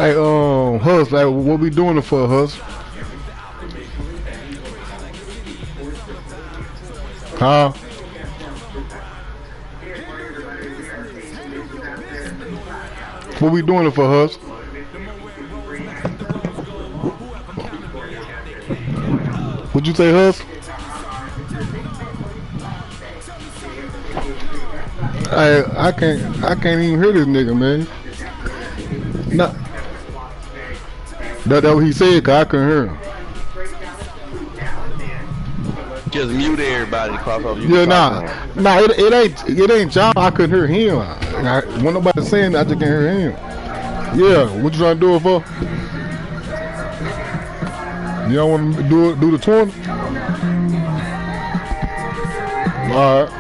Hey, Hus, like, what we doing it for, Hus? Huh? What we doing it for, Hus? What'd you say, Hus? I can't even hear this nigga, man. Nah, that's what he said, cause I couldn't hear him. Just mute everybody, cross over. Yeah, nah, it ain't John. I couldn't hear him. When nobody saying that, I just can't hear him. Yeah, what you trying to do it for? You don't want to do the 20? All right.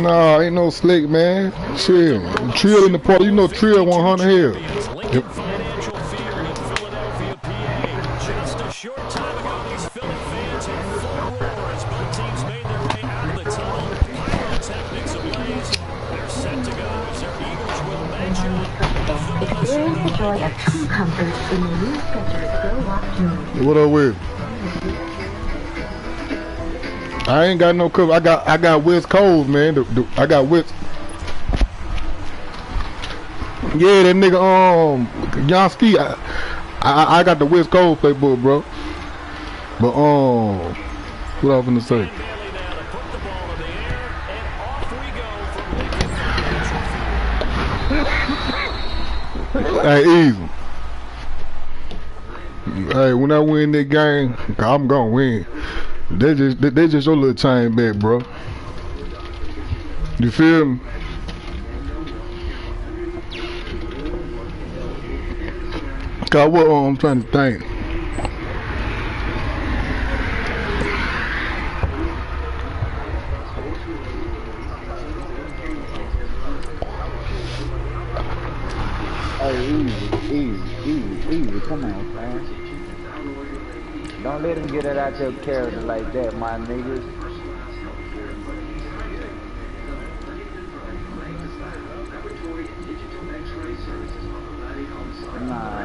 Nah, ain't no slick, man. Chill. Trill in the party. You know Trill 100 here. Yep. Experience the joy of true comfort in the new Skechers Go Walk Journey. What up with? I ain't got no cover. I got West Coast, man. I got West. Yeah, that nigga John Ski. I got the West Coast playbook, bro. But what I was gonna say? Hey, easy. Hey, when I win that game, I'm gonna win. They just your little chain back, bro. You feel me? Cause what I'm trying to think. Hey, easy, come on, man. Don't let him get it out your character like that, my niggas. Nah.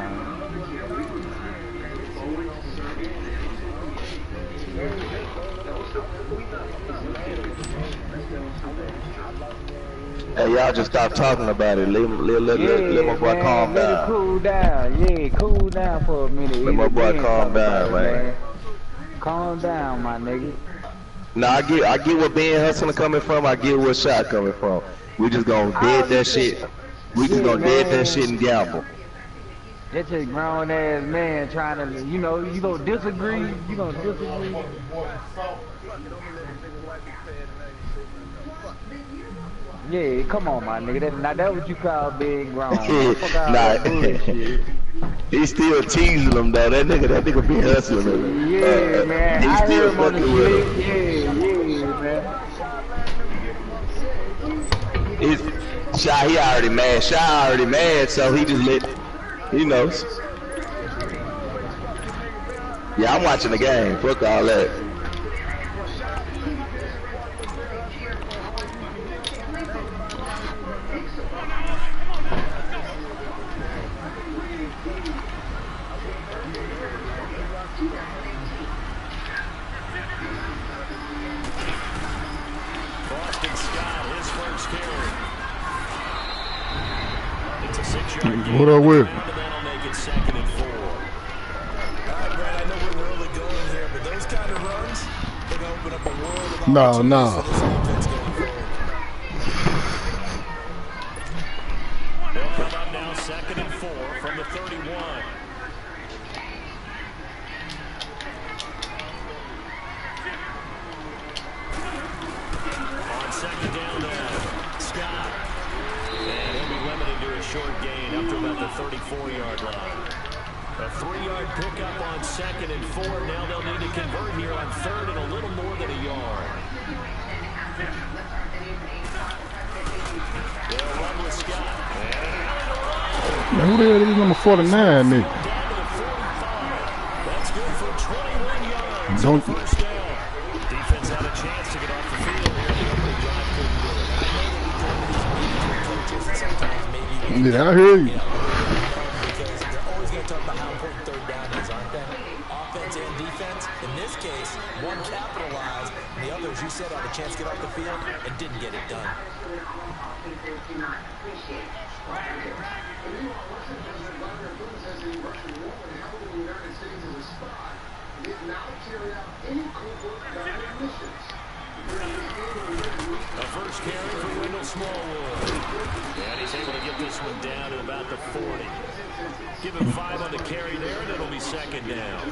Hey, y'all just stop talking about it. Let my boy calm down. Let it cool down. Yeah, cool down for a minute. Let my boy calm down, man. Calm down, my nigga. Nah, I get where Ben Hustler coming from. I get where Shot coming from. We just gonna dead that shit. We just gonna dead that shit and gamble. That's just grown ass man trying to, you gonna disagree. You gonna disagree. Yeah, come on, my nigga. That's what you call being grown. Nah, he still teasing him though. That nigga be hustling. Yeah, man. He still fucking with him. Yeah, man. Shy, he already mad. Shy already mad, so he just let, he knows. Yeah, I'm watching the game. Fuck all that. What up with? No. They'll come up now 2nd and 4 from the 31. On 2nd down now, Scott. And he'll be limited to a short gain up to about the 34-yard line. A 3-yard pickup on 2nd and 4. Now they'll need to convert here on 3rd and a little more than a yard. They'll run with Scott. Man, who the hell is number 49, nigga? That's good for 21 yards. Don't. First down. Defense had a chance to get off the field here. The opening drive couldn't do it. is, and sometimes maybe Yeah, I hear you. because they're always going to talk about how important third down is, aren't they? Offense and defense. In this case, one capitalized, and the other, as you said, had a chance to get off the field and didn't get it done. A first carry for Wendell Smallwood. And he's able to get this one down at about the 40. Give him 5 on the carry there, and it'll be second down.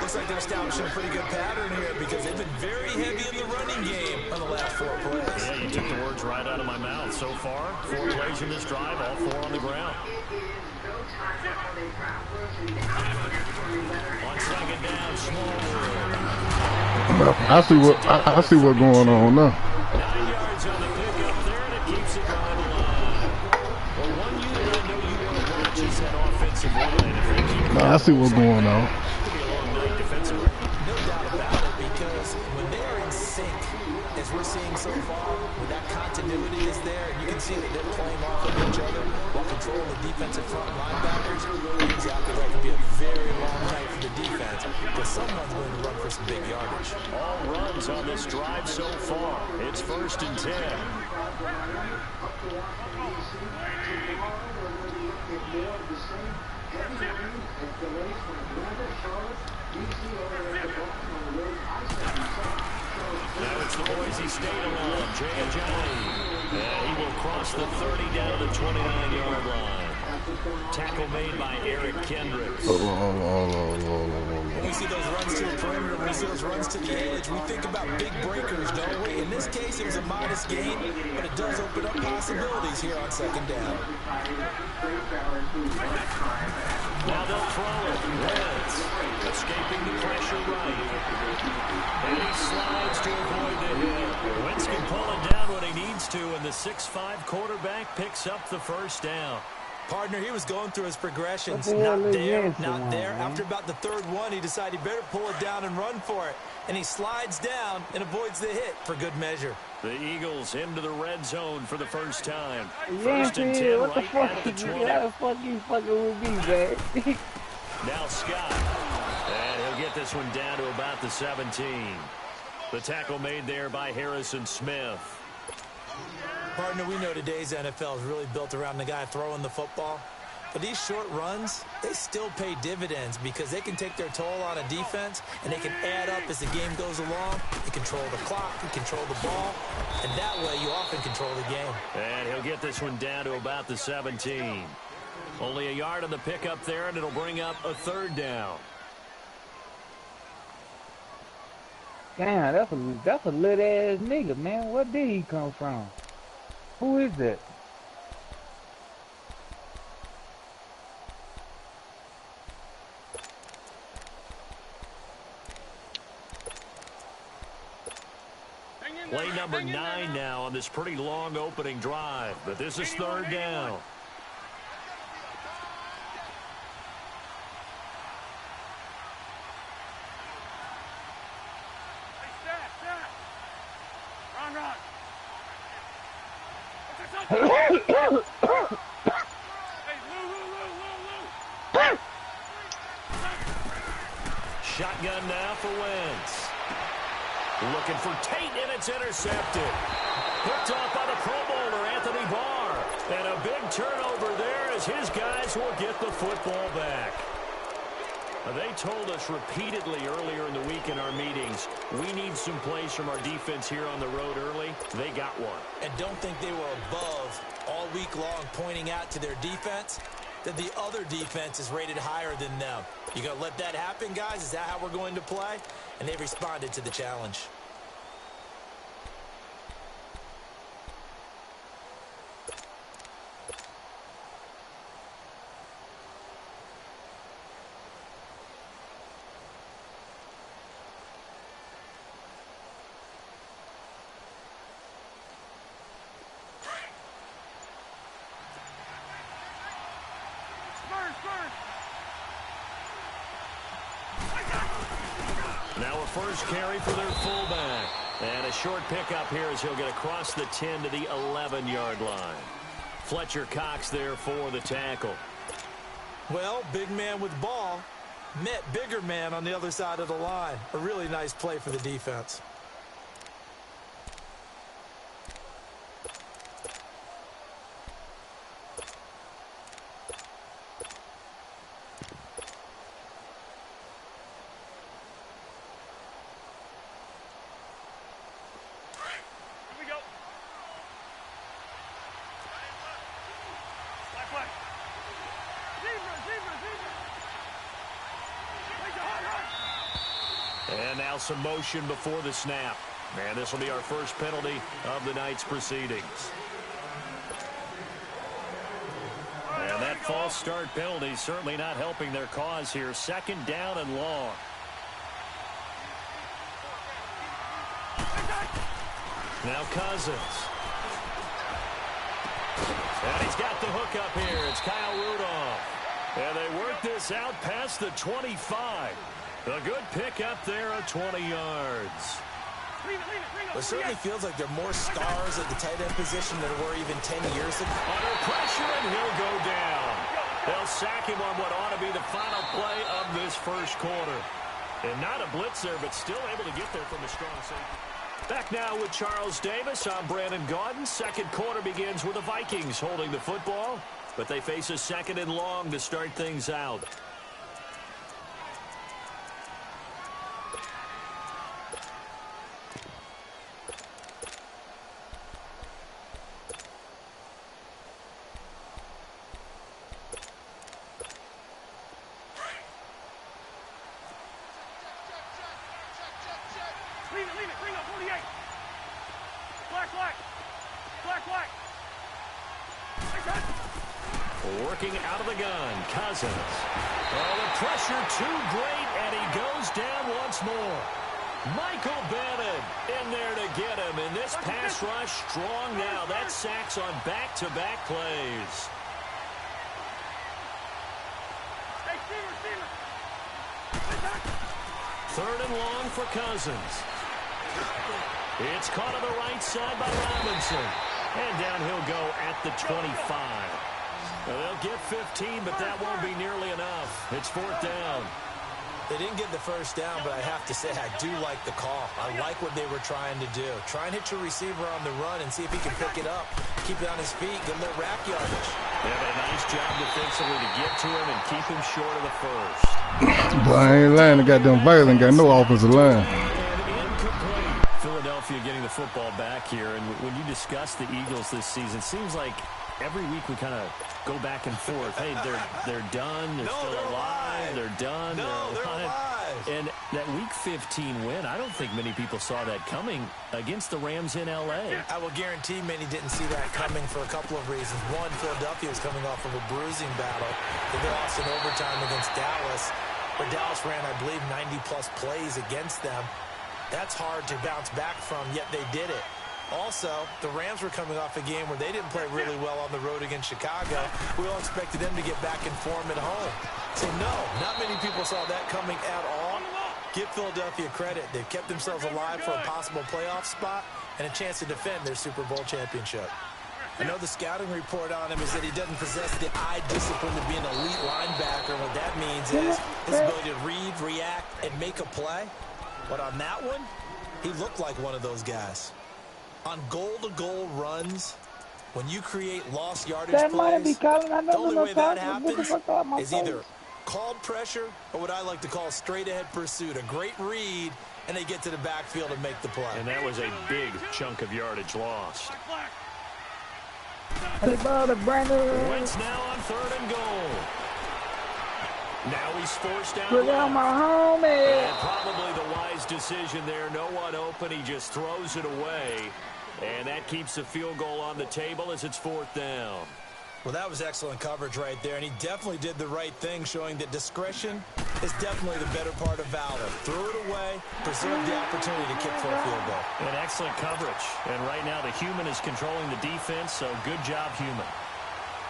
Looks like they're establishing a pretty good pattern here because they've been very heavy in the running game on the last 4 plays. Yeah, you took the words right out of my mouth. So far, 4 plays in this drive, all 4 on the ground. On second down, Smallwood. I see what's going on now. 9 yards on the pickup there, and it keeps it by the line. Well, one unit I know you want to watch is that offensive line. If they keep I see what's going on. it could be a long night defensively. No doubt about it, because when they are in sync, as we're seeing so far, when that continuity is there, and you can see that they're playing off of each other while controlling the defensive front linebackers, exactly, that could be a very long night for the defense, because someone's going to run for some big yardage. All runs on this drive so far. It's 1st and 10. Now it's the Boise State alum, J.J. And he will cross the 30 down to the 29-yard line. Tackle made by Eric Kendricks. When we see those runs to the perimeter, when we see those runs to the edge, we think about big breakers, don't we? In this case, it was a modest gain, but it does open up possibilities here on second down. Now they'll throw it. Wentz escaping the pressure right. And he slides to avoid the hit. Wentz can pull it down when he needs to, and the 6'5" quarterback picks up the first down. Partner, he was going through his progressions. Not there, not there. After about the 3rd one, he decided he better pull it down and run for it. And he slides down and avoids the hit for good measure. The Eagles into the red zone for the first time. Yeah, 1st and 10 what the right fuck? at the 20. How the fuck you fucking with me, man? Now Scott. And he'll get this one down to about the 17. The tackle made there by Harrison Smith. Partner, we know today's NFL is really built around the guy throwing the football. But these short runs, they still pay dividends because they can take their toll on a defense and they can add up as the game goes along. You control the clock, you control the ball, and that way you often control the game. And he'll get this one down to about the 17. Only a yard on the pickup there, and it'll bring up a 3rd down. Damn, that's a little ass nigga, man. Where did he come from? Who is that? Play number 9 now on this pretty long opening drive, but this is 3rd down. Shotgun now for Wentz. Looking for Tate, and it's intercepted. Picked off by the Pro Bowler, Anthony Barr. And a big turnover there as his guys will get the football back. They told us repeatedly earlier in the week in our meetings, we need some plays from our defense here on the road early. They got one. And don't think they were above all week long pointing out to their defense that the other defense is rated higher than them. You gonna let that happen, guys? Is that how we're going to play? And they responded to the challenge. Now a first carry for their fullback. And a short pickup here as he'll get across the 10 to the 11-yard line. Fletcher Cox there for the tackle. Well, big man with ball met bigger man on the other side of the line. A really nice play for the defense. And now some motion before the snap. And this will be our first penalty of the night's proceedings. And that false start penalty certainly not helping their cause here. Second down and long. Now Cousins. And he's got the hook up here. It's Kyle Rudolph. And they work this out past the 25. A good pick up there at 20 yards. It certainly feels like there are more stars at the tight end position than there were even 10 years ago. Under pressure, and he'll go down. They'll sack him on what ought to be the final play of this first quarter. And not a blitzer, but still able to get there from a strong safety. Back now with Charles Davis. I'm Brandon Gaudin. Second quarter begins with the Vikings holding the football, but they face a second and long to start things out. Working out of the gun, Cousins. Oh, the pressure too great, and he goes down once more. Michael Bennett in there to get him, and this pass rush strong now. That sacks on back-to-back plays. Third and long for Cousins. It's caught on the right side by Robinson. And down he'll go at the 25. Well, they'll get 15, but that won't be nearly enough. It's fourth down. They didn't get the first down, but I have to say I do like the call. I like what they were trying to do. Try and hit your receiver on the run and see if he can pick it up. Keep it on his feet. Get a little rack yardage. They have a nice job defensively to get to him and keep him short of the first. But I ain't lying. They got them violent. Got no offensive line. Philadelphia getting the football back here, and when you discuss the Eagles this season, seems like every week we kind of go back and forth. Hey, they're done. They're still alive. They're done. They're alive. And that Week 15 win, I don't think many people saw that coming against the Rams in L.A. I will guarantee many didn't see that coming for a couple of reasons. One, Philadelphia was coming off of a bruising battle. They lost in overtime against Dallas, where Dallas ran, I believe, 90-plus plays against them. That's hard to bounce back from, yet they did it. Also, the Rams were coming off a game where they didn't play really well on the road against Chicago. We all expected them to get back in form at home. So, no, not many people saw that coming at all. Give Philadelphia credit. They've kept themselves alive for a possible playoff spot and a chance to defend their Super Bowl championship. I know the scouting report on him is that he doesn't possess the eye discipline to be an elite linebacker. What that means is his ability to read, react, and make a play. But on that one, he looked like one of those guys. On goal-to-goal runs, when you create lost yardage plays, the only way that happens is either called pressure or what I like to call straight-ahead pursuit. A great read, and they get to the backfield and make the play. And that was a big chunk of yardage lost. Wentz now on third and goal. Now he's forced out. And probably the wise decision there. No one open. He just throws it away. And that keeps the field goal on the table as it's fourth down. Well, that was excellent coverage right there. And he definitely did the right thing, showing that discretion is definitely the better part of valor. Threw it away, preserved the opportunity to kick for a field goal. And excellent coverage. And right now the human is controlling the defense, so good job, human.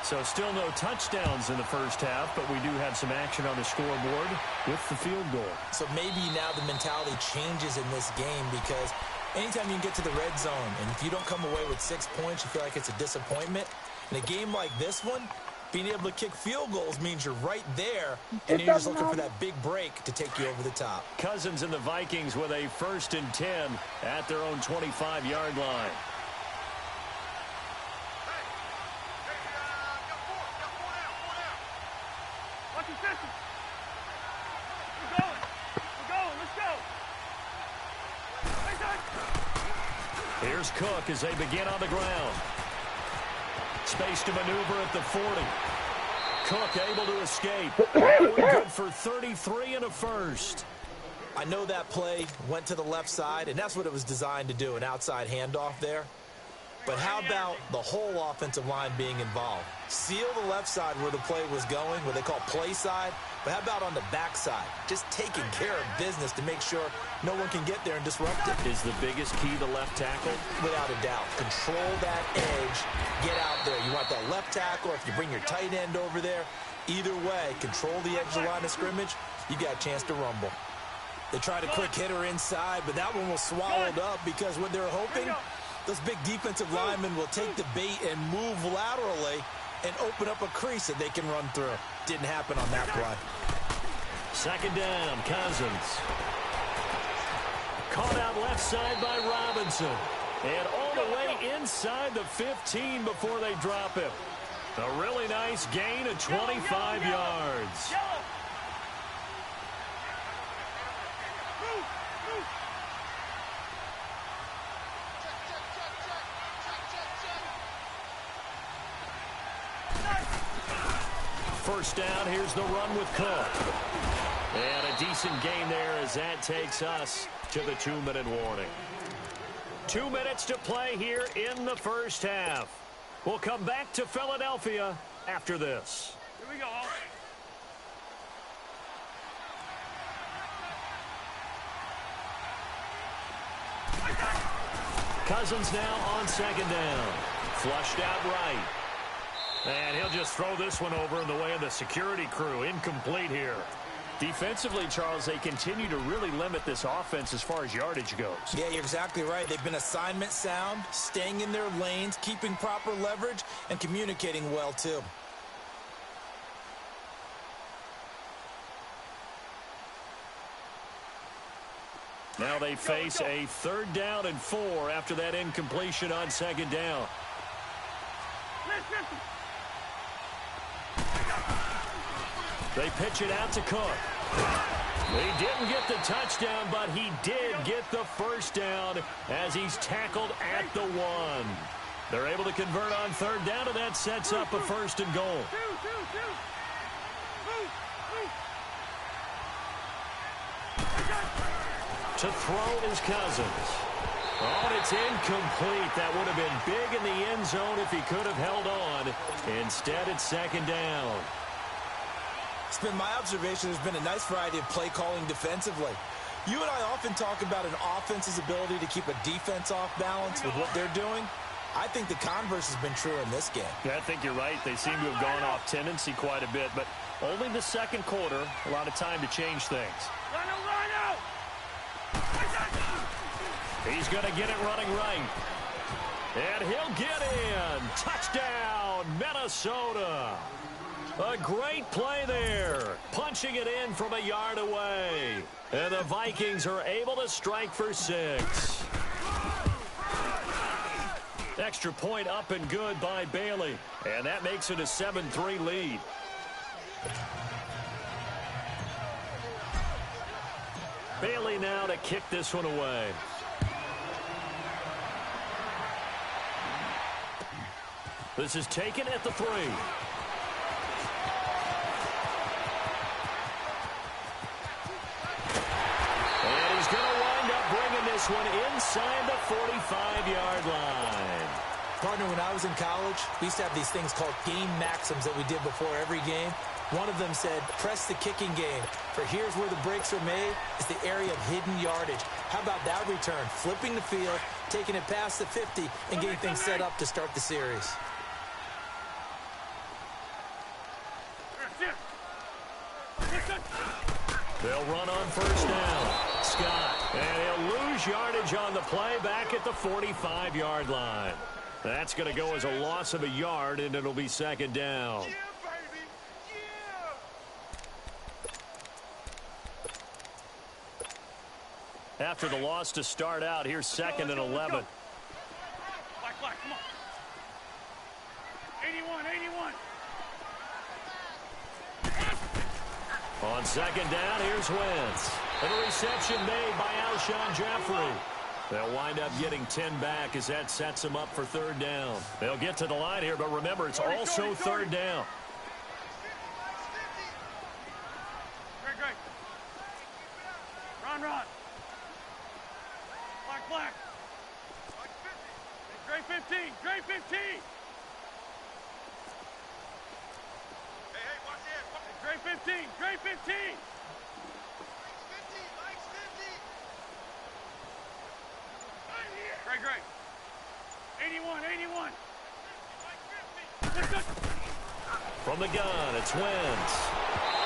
So still no touchdowns in the first half, but we do have some action on the scoreboard with the field goal. So maybe now the mentality changes in this game, because anytime you can get to the red zone, and if you don't come away with 6 points, you feel like it's a disappointment. In a game like this one, being able to kick field goals means you're right there, and you're just looking for that big break to take you over the top. Cousins and the Vikings with a 1st and 10 at their own 25-yard line. Here's Cook as they begin on the ground. Space to maneuver at the 40. Cook able to escape. We're good for 33 and a first. I know that play went to the left side, and that's what it was designed to do, an outside handoff there. But how about the whole offensive line being involved? Seal the left side where the play was going, what they call play side. But how about on the backside? Just taking care of business to make sure no one can get there and disrupt it. Is the biggest key the left tackle? Without a doubt. Control that edge. Get out there. You want that left tackle, or if you bring your tight end over there, either way, control the edge of the line of scrimmage, you got a chance to rumble. They tried a quick hitter inside, but that one was swallowed up because what they're hoping, those big defensive linemen will take the bait and move laterally and open up a crease that they can run through. Didn't happen on that play. 2nd down, Cousins. Caught out left side by Robinson. And all the way inside the 15 before they drop him. A really nice gain of 25 yards. First down, here's the run with Cook. And a decent gain there as that takes us to the 2-minute warning. 2 minutes to play here in the first half. We'll come back to Philadelphia after this. Here we go. Cousins now on 2nd down. Flushed out right. And he'll just throw this one over in the way of the security crew. Incomplete here. Defensively, Charles, they continue to really limit this offense as far as yardage goes. Yeah, you're exactly right. They've been assignment sound, staying in their lanes, keeping proper leverage, and communicating well, too. Now they face a 3rd down and 4 after that incompletion on 2nd down. They pitch it out to Cook. He didn't get the touchdown, but he did get the first down as he's tackled at the 1. They're able to convert on 3rd down, and that sets up a 1st and goal. To throw is Cousins. Oh, and it's incomplete. That would have been big in the end zone if he could have held on. Instead, it's 2nd down. It's been my observation there's been a nice variety of play calling defensively. You and I often talk about an offense's ability to keep a defense off balance with what they're doing. I think the converse has been true in this game. Yeah, I think you're right. They seem to have gone off tendency quite a bit, but only the 2nd quarter, a lot of time to change things. He's going to get it running right. And he'll get in. Touchdown, Minnesota. A great play there. Punching it in from a yard away. And the Vikings are able to strike for 6. Extra point up and good by Bailey. And that makes it a 7-3 lead. Bailey now to kick this one away. This is taken at the 3. And he's going to wind up bringing this one inside the 45-yard line. Partner, when I was in college, we used to have these things called game maxims that we did before every game. One of them said, press the kicking game. For here's where the breaks are made. It's the area of hidden yardage. How about that return? Flipping the field, taking it past the 50, and getting things set up to start the series. They'll run on 1st down. Scott. And he'll lose yardage on the play back at the 45-yard line. That's going to go as a loss of a yard, and it'll be second down. Yeah, baby. Yeah. After the loss to start out, here's second and 11. Black, come on. 81. On second down, here's Wentz. And a reception made by Alshon Jeffrey. They'll wind up getting 10 back as that sets them up for third down. They'll get to the line here, but remember, it's also third down. Great. Ron. Black. Gray 15. Hey, watch this. Gray 15. Great. 81. From the gun, it's Wentz.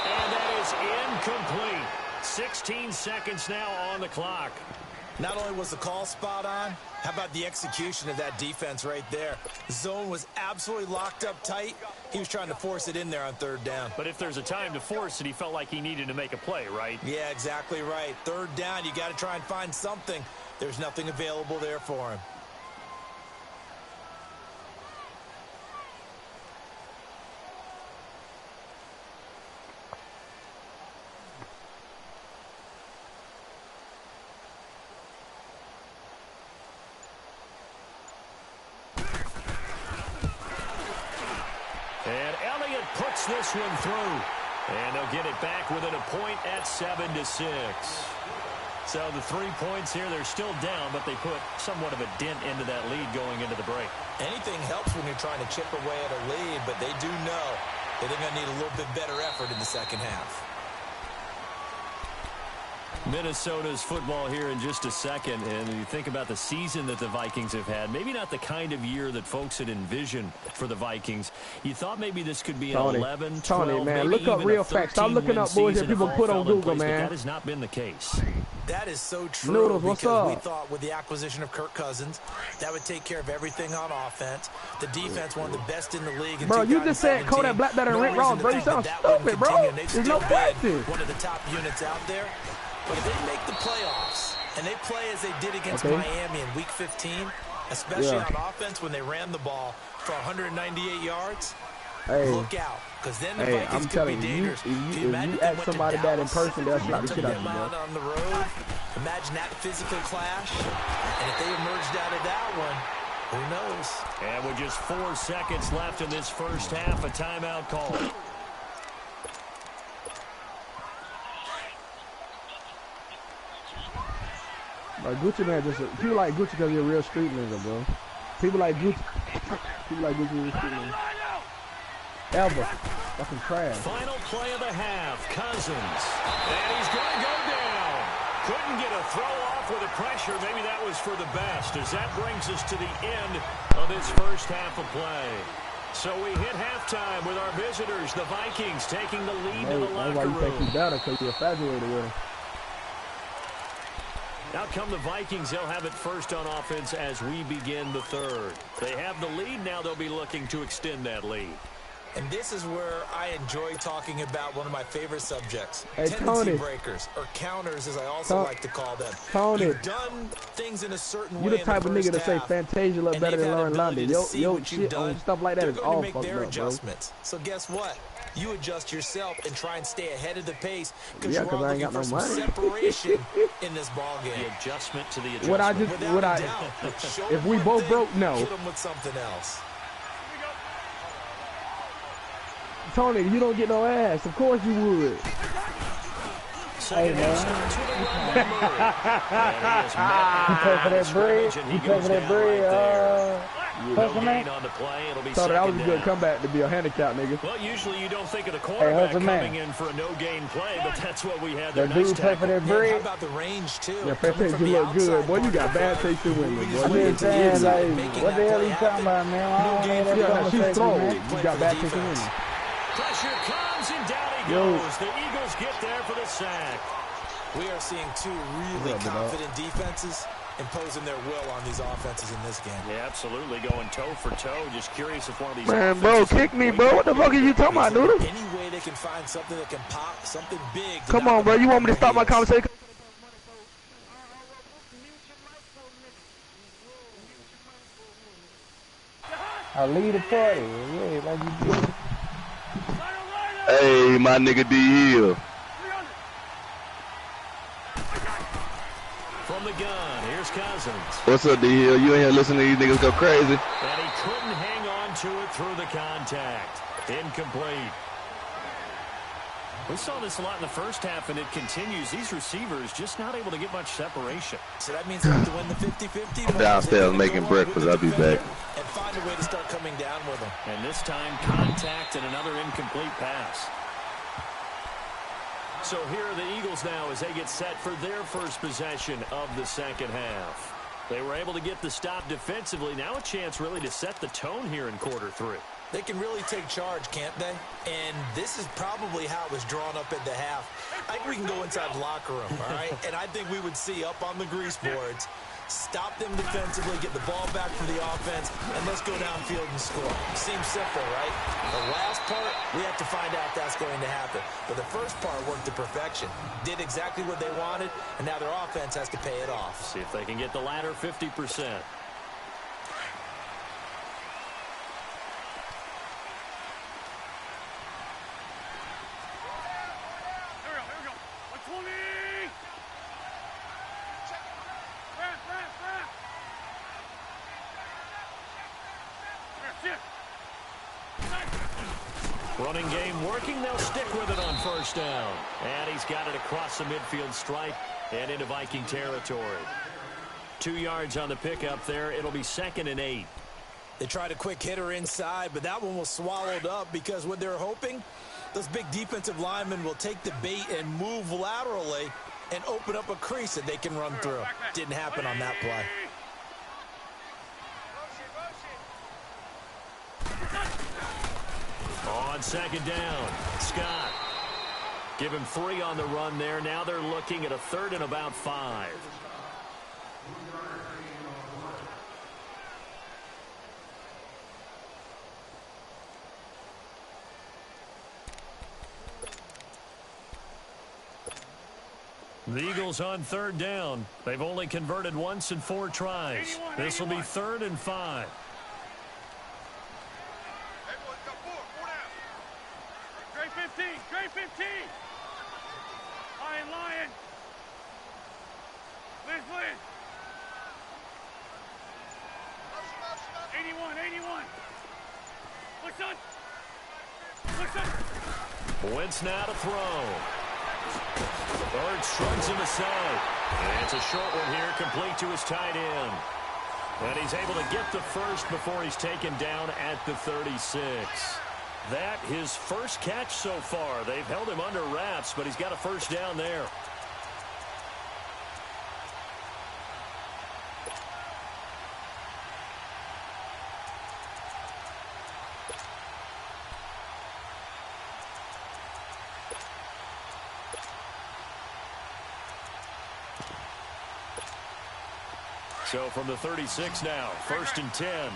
And that is incomplete. 16 seconds now on the clock. Not only was the call spot on, how about the execution of that defense right there? The zone was absolutely locked up tight. He was trying to force it in there on third down. But if there's a time to force it, he felt like he needed to make a play, right? Yeah, exactly right. Third down, you got to try and find something. There's nothing available there for him. And Elliott puts this one through. And they'll get it back within a point at 7-6. So the 3 points here, they're still down, but they put somewhat of a dent into that lead going into the break. Anything helps when you're trying to chip away at a lead, but they do know that they're going to need a little bit better effort in the second half. Minnesota's football here in just a second, and you think about the season that the Vikings have had, maybe not the kind of year that folks had envisioned for the Vikings. You thought maybe this could be an 11, 12, man, maybe look up even real a facts. Stop looking up bullshit people put on Google, man. That has not been the case. That is so true. Noodles, what's because we up? thought with the acquisition of Kirk Cousins, that would take care of everything on offense. The defense, one of the best in the league. In Bro, you just said Kodak Black better than Rick Ross, bro. You sound stupid, bro. There's no practice. One of the top units out there. But if they make the playoffs and they play as they did against Miami in Week 15, especially on offense when they ran the ball for 198 yards, look out. Because then the Vikings could be dangerous. If you ask somebody that in person, they'll slap the shit out of you, bro. On the road, imagine that physical clash. And if they emerged out of that one, who knows? And with just 4 seconds left in this first half, a timeout call. Like Gucci man, people like Gucci because you're a real street nigga, bro. People like Gucci real street nigga. Ever. Fucking trash. Final play of the half, Cousins. And he's going to go down. Couldn't get a throw off with the pressure. Maybe that was for the best, as that brings us to the end of this first half of play. So we hit halftime with our visitors, the Vikings, taking the lead to the locker room. That's why you think he's better, because you're infatuated with him. Out come the Vikings. They'll have it first on offense as we begin the third. They have the lead. Now they'll be looking to extend that lead. And this is where I enjoy talking about one of my favorite subjects. Hey, tendency Tony. breakers, or counters as I also like to call them. Tony. You've done things in a certain way. You the type of nigga to say Fantasia look better than Lauren London. Yo shit on stuff like that is all fucked up, adjustments. Bro. So guess what? You adjust yourself and try and stay ahead of the pace because you're looking got for no some separation in this ball game. The adjustment to the adjustment. If we both broke, no. Hit them with something else. Tony, you don't get no ass. Of course you would. Second half starts with a run. You pay for that bread? You pay for that bread, Hustle Man? On the play. It'll be Thought that was a good down. comeback to be a handicap, nigga. Well, usually you don't think of the quarterback coming in for a no-gain play, but that's what we had there. That dude pay for that bread? How about the range, too? Yeah, Fantasia, you look good. Boy, you got bad taste in women, boy. I'm just saying, like, what the hell are you talking about, man? I don't know that she's throwing. man. You got bad taste in women. Pressure comes, and down he goes. The Eagles get there for the sack. We are seeing two really confident defenses imposing their will on these offenses in this game. Yeah, absolutely, going toe for toe. Just curious if one of these Man, bro, kick me, bro. What the fuck are you talking about, Noodle? Any way they can find something that can pop, something big. Come on, bro. You want me to stop my conversation? I lead the party. Yeah, like you did. Hey, my nigga D Hill. From the gun, here's Cousins. What's up, D Hill? You ain't here listening to these niggas go crazy? And he couldn't hang on to it through the contact. Incomplete. We saw this a lot in the first half, and it continues. These receivers just not able to get much separation. So that means they have to win the 50-50. I'm downstairs making breakfast. I'll be back. And find a way to start coming down with them. And this time, contact and another incomplete pass. So here are the Eagles now as they get set for their first possession of the second half. They were able to get the stop defensively. Now a chance really to set the tone here in quarter 3. They can really take charge, can't they? And this is probably how it was drawn up at the half. I think we can go inside the locker room, all right? And I think we would see up on the grease boards, stop them defensively, get the ball back for the offense, and let's go downfield and score. Seems simple, right? The last part, we have to find out if that's going to happen. But the first part worked to perfection. Did exactly what they wanted, and now their offense has to pay it off. See if they can get the latter 50%. Running game working. They'll stick with it on first down. And he's got it across the midfield stripe and into Viking territory. 2 yards on the pickup there. It'll be 2nd and 8. They tried a quick hitter inside, but that one was swallowed up because what they're hoping, those big defensive linemen will take the bait and move laterally and open up a crease that they can run through. Didn't happen on that play. On 2nd down, Scott. Give him 3 on the run there. Now they're looking at a 3rd and about 5. The Eagles on 3rd down. They've only converted once in 4 tries. This will be 3rd and 5. Gray 15. Lion. Liz. 81. Looks up. Wentz now to throw. Bird shrugs him aside. And it's a short one here, complete to his tight end. And he's able to get the first before he's taken down at the 36. That his first catch so far. They've held him under wraps, but he's got a first down there. So from the 36 now, 1st and 10.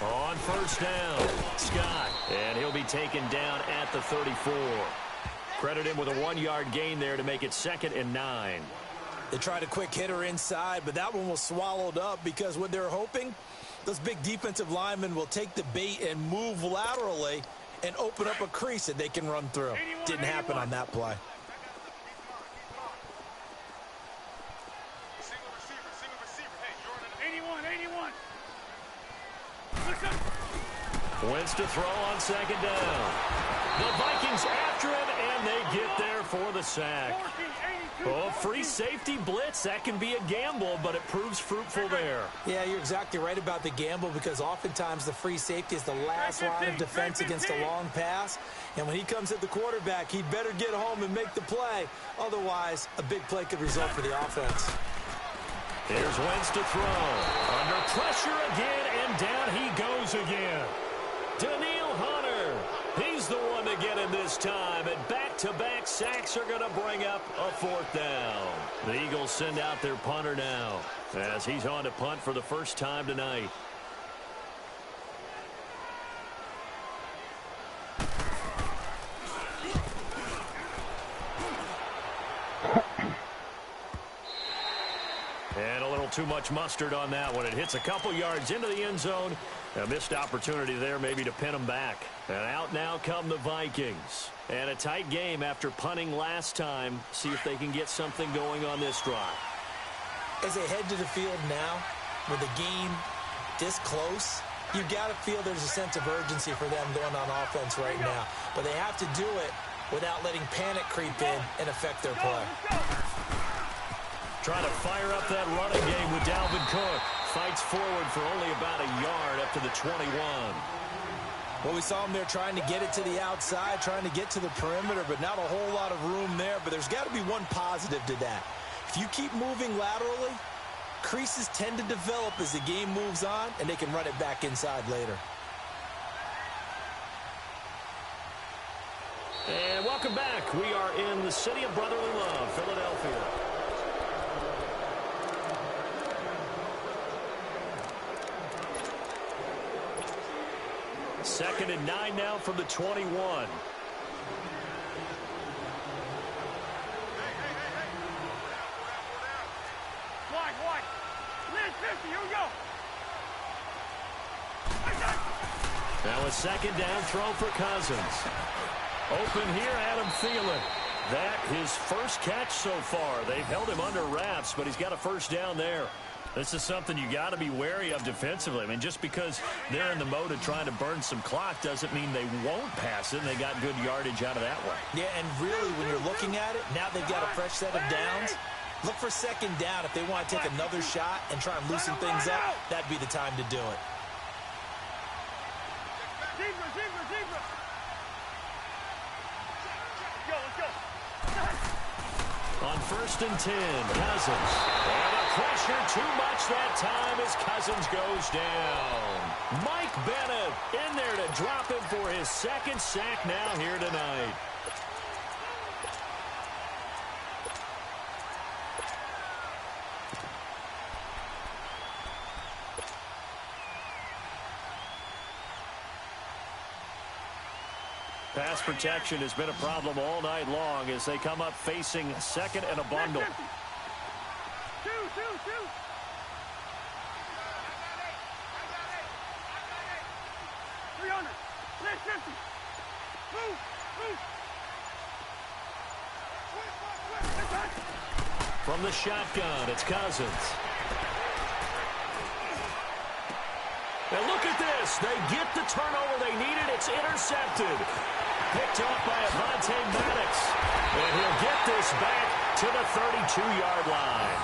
On 1st down, Scott, and he'll be taken down at the 34. Credit him with a 1-yard gain there to make it 2nd and 9. They tried a quick hitter inside, but that one was swallowed up because what they're hoping, those big defensive linemen will take the bait and move laterally and open up a crease that they can run through. Didn't happen on that play. Wentz to throw on 2nd down. The Vikings after him, and they get there for the sack. Oh, free safety blitz, that can be a gamble, but it proves fruitful there. Yeah, you're exactly right about the gamble because oftentimes the free safety is the last line of defense against a long pass. And when he comes at the quarterback, he'd better get home and make the play. Otherwise, a big play could result for the offense. Here's Wentz to throw. Under pressure again, and down he goes again. Daniil Hunter, he's the one to get him this time, and back-to-back sacks are going to bring up a 4th down. The Eagles send out their punter now, as he's on to punt for the first time tonight. And a little too much mustard on that one. It hits a couple yards into the end zone. A missed opportunity there maybe to pin them back. And out now come the Vikings. And a tight game after punting last time. See if they can get something going on this drive. As they head to the field now, with the game this close, you've got to feel there's a sense of urgency for them going on offense right now. But they have to do it without letting panic creep in and affect their play. Trying to fire up that running game with Dalvin Cook. Fights forward for only about a yard up to the 21. Well, we saw him there trying to get it to the outside, trying to get to the perimeter, but not a whole lot of room there. But there's got to be one positive to that. If you keep moving laterally, creases tend to develop as the game moves on, and they can run it back inside later. And welcome back. We are in the city of brotherly love, Philadelphia. Second and 9 now from the 21. Wide. Lynch 50, here we go. Now a second down throw for Cousins. Open here, Adam Thielen. That his first catch so far. They've held him under wraps, but he's got a first down there. This is something you got to be wary of defensively. I mean, just because they're in the mode of trying to burn some clock doesn't mean they won't pass it, and they got good yardage out of that one. Yeah, and really, when you're looking at it, now they've got a fresh set of downs. Look for second down if they want to take another shot and try and loosen things up. That'd be the time to do it. Zebra. Let's go. On 1st and 10, Cousins. And the pressure too much that time as Cousins goes down. Mike Bennett in there to drop him for his second sack now here tonight. Pass protection has been a problem all night long as they come up facing second and a bundle. Two. 300. Lynch 50. Move. From the shotgun, it's Cousins. And look at this. They get the turnover they needed. It's intercepted. Picked off by Avonte Maddox. And he'll get this back to the 32-yard line.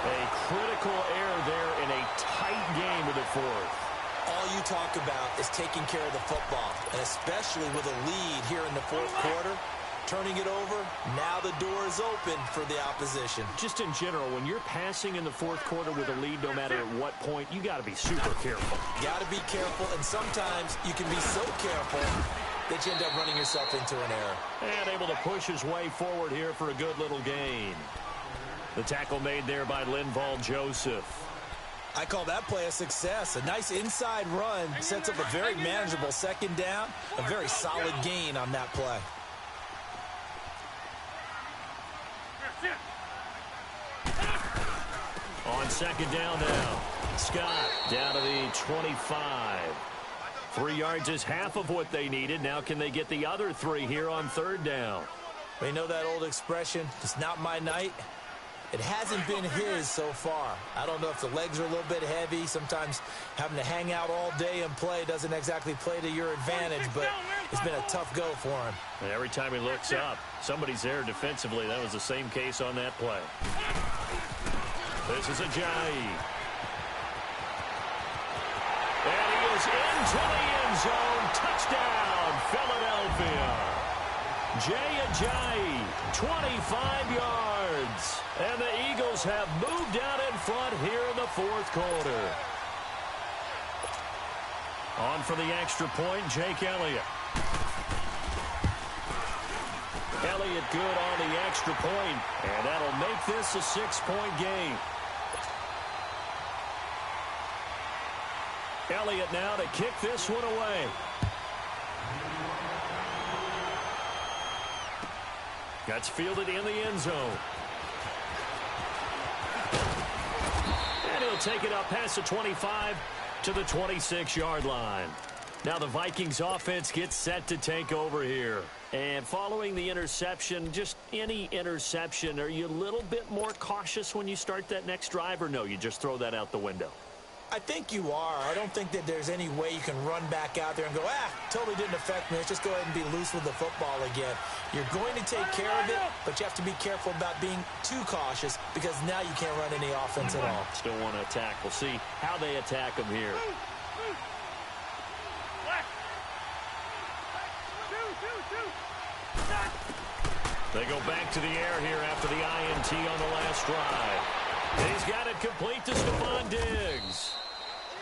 A critical error there in a tight game of the fourth. All you talk about is taking care of the football, and especially with a lead here in the fourth quarter. Turning it over, now the door is open for the opposition. Just in general, when you're passing in the fourth quarter with a lead, no matter at what point, you got to be super careful. Got to be careful, and sometimes you can be so careful that you end up running yourself into an error. And able to push his way forward here for a good little gain. The tackle made there by Linval Joseph. I call that play a success. A nice inside run sets up a very manageable second down. A very solid gain on that play. On second down now, Scott down to the 25. 3 yards is half of what they needed. Now can they get the other 3 here on third down? They know that old expression, it's not my night. It hasn't been his so far. I don't know if the legs are a little bit heavy. Sometimes having to hang out all day and play doesn't exactly play to your advantage, but it's been a tough go for him. And every time he looks up, somebody's there defensively. That was the same case on that play. This is Ajayi. And he is into the end zone. Touchdown, Philadelphia. Jay Ajayi, 25 yards. yards. And the Eagles have moved out in front here in the fourth quarter. On for the extra point, Jake Elliott. Elliott good on the extra point, and that'll make this a 6-point game. Elliott now to kick this one away. Gets fielded in the end zone. And he'll take it up past the 25 to the 26-yard line. Now the Vikings offense gets set to take over here. And following the interception, just any interception, are you a little bit more cautious when you start that next drive, or no, you just throw that out the window? I think you are. I don't think that there's any way you can run back out there and go, totally didn't affect me. Let's just go ahead and be loose with the football again. You're going to take care of it, but you have to be careful about being too cautious because now you can't run any offense at all. Still want to attack. We'll see how they attack them here. They go back to the air here after the INT on the last drive. He's got it complete to Stephon Diggs.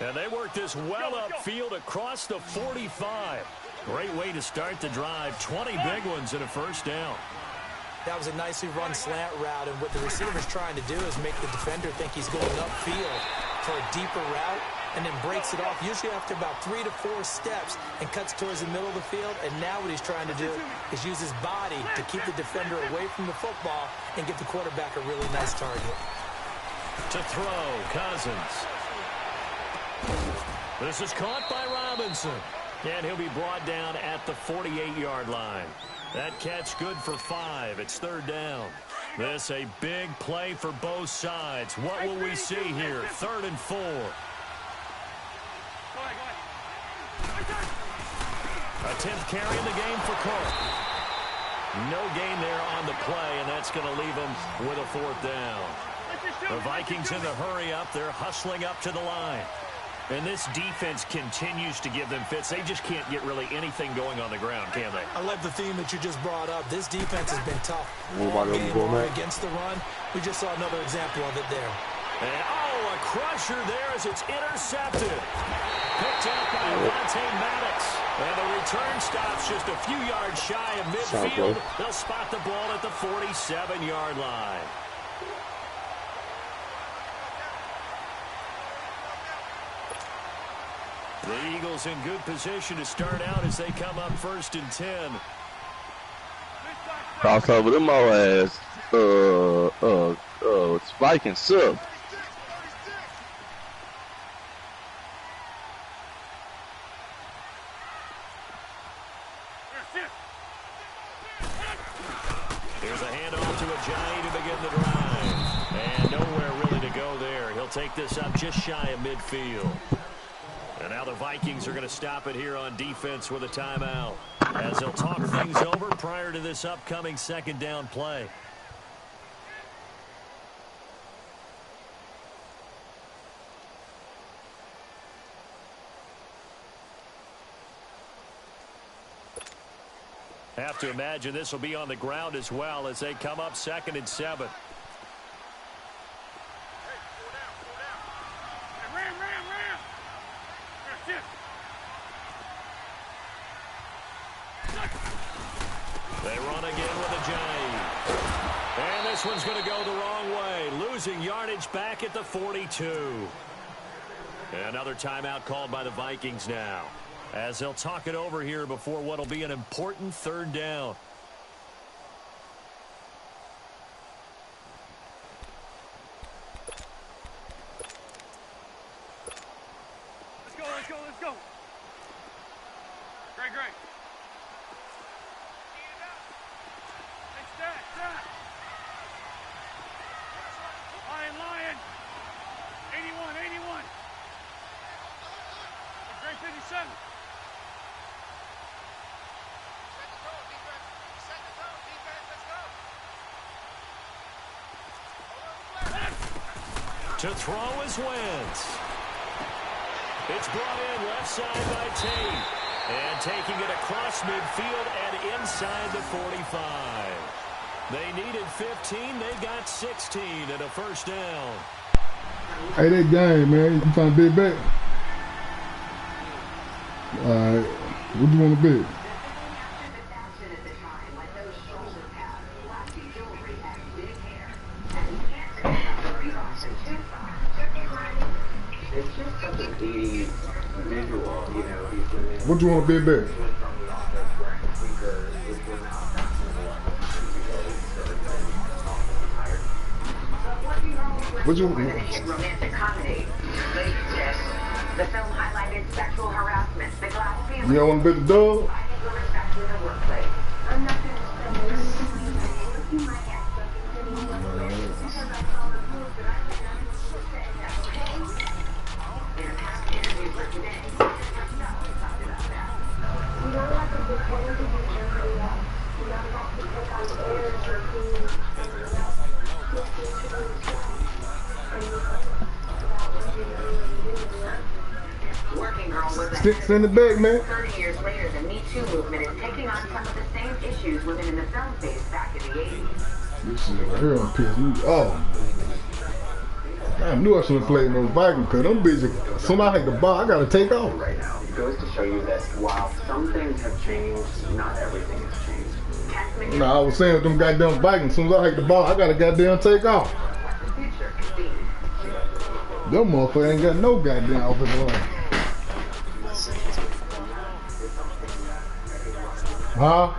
And they work this well upfield across the 45. Great way to start the drive. 20 big ones and a first down. That was a nicely run slant route, and what the receiver's trying to do is make the defender think he's going upfield for a deeper route and then breaks it off, usually after about 3 to 4 steps, and cuts towards the middle of the field. And now what he's trying to do is use his body to keep the defender away from the football and give the quarterback a really nice target. To throw, Cousins. This is caught by Robinson. And he'll be brought down at the 48-yard line. That catch good for 5. It's third down. This a big play for both sides. What will we see here? 3rd and 4. A 10th carry in the game for Cook. No gain there on the play, and that's going to leave him with a 4th down. The Vikings in the hurry up. They're hustling up to the line. And this defense continues to give them fits. They just can't get really anything going on the ground, can they? I love the theme that you just brought up. This defense has been tough all game long against the run. We just saw another example of it there. And, a crusher there as it's intercepted. Picked up by Vontae Maddox. And the return stops just a few yards shy of midfield. They'll spot the ball at the 47-yard line. The Eagles in good position to start out as they come up 1st and 10. Cross over them all ass. Viking sub. Here's a handoff to Ajayi to begin the drive. And nowhere really to go there. He'll take this up just shy of midfield. And now the Vikings are going to stop it here on defense with a timeout, as they'll talk things over prior to this upcoming 2nd down play. Have to imagine this will be on the ground as well as they come up 2nd and 7. They run again with Ajayi. And this one's going to go the wrong way. Losing yardage back at the 42. Another timeout called by the Vikings now, as they'll talk it over here before what will be an important 3rd down. Let's go. Great. Stack. Lion. 81. Great 57. To throw is Wentz. It's brought in left side by Tate. And taking it across midfield and inside the 45. They needed 15. They got 16 and a first down. Hey, that game, man. You trying to bet back? All right. What do you want to bet? What you want to bet back? What you? Romantic comedy. The film highlighted sexual harassment, the glass ceiling. You don't want to bet the dog? I'm not going Send it back, man. 30 years later, the Me Too movement is taking on some of the same issues women in the film faced back in the 80s. This shit right here on piss me off. I knew I shouldn't have played no Vikings because them bitches, as soon as I hit the ball, I gotta take off. Right now, it goes to show you that while some things have changed, not everything has changed. No, I was saying with them goddamn Vikings, as soon as I hit the ball, I gotta goddamn take off. Them motherfuckers ain't got no goddamn offensive line. Huh?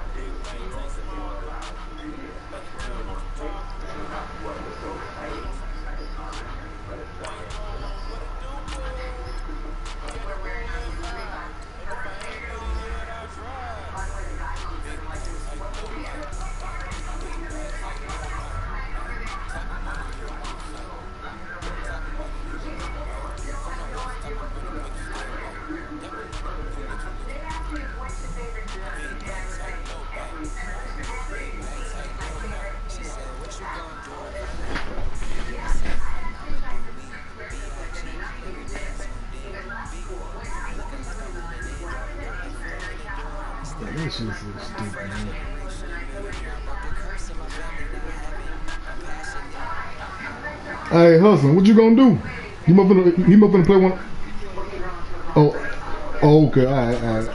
This shit is so stupid, man. Hey, Hudson, what you gonna do? You must finna play one. Oh, okay, all right.